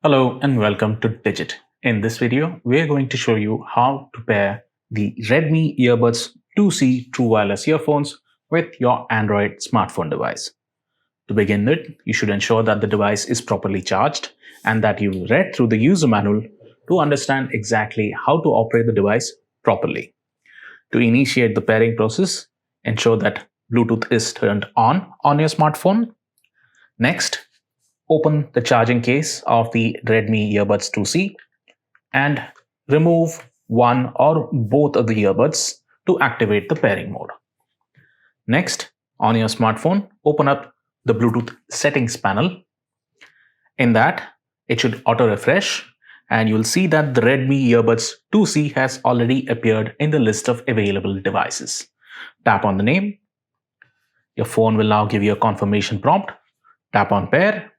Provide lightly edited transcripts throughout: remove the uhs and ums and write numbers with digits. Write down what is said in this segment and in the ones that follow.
Hello and welcome to Digit. In this video, we're going to show you how to pair the Redmi Earbuds 2C True Wireless earphones with your Android smartphone device. To begin with, you should ensure that the device is properly charged and that you read through the user manual to understand exactly how to operate the device properly. To initiate the pairing process, ensure that Bluetooth is turned on your smartphone. Next, open the charging case of the Redmi Earbuds 2C and remove one or both of the earbuds to activate the pairing mode. Next, on your smartphone, open up the Bluetooth settings panel. In that, it should auto refresh and you'll see that the Redmi Earbuds 2C has already appeared in the list of available devices. Tap on the name. Your phone will now give you a confirmation prompt. Tap on pair.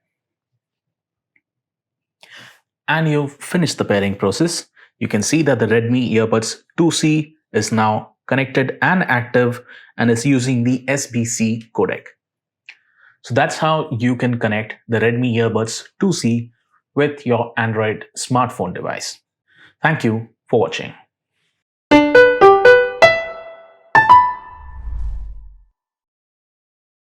And you've finished the pairing process. You can see that the Redmi Earbuds 2C is now connected and active and is using the SBC codec. So that's how you can connect the Redmi Earbuds 2C with your Android smartphone device. Thank you for watching.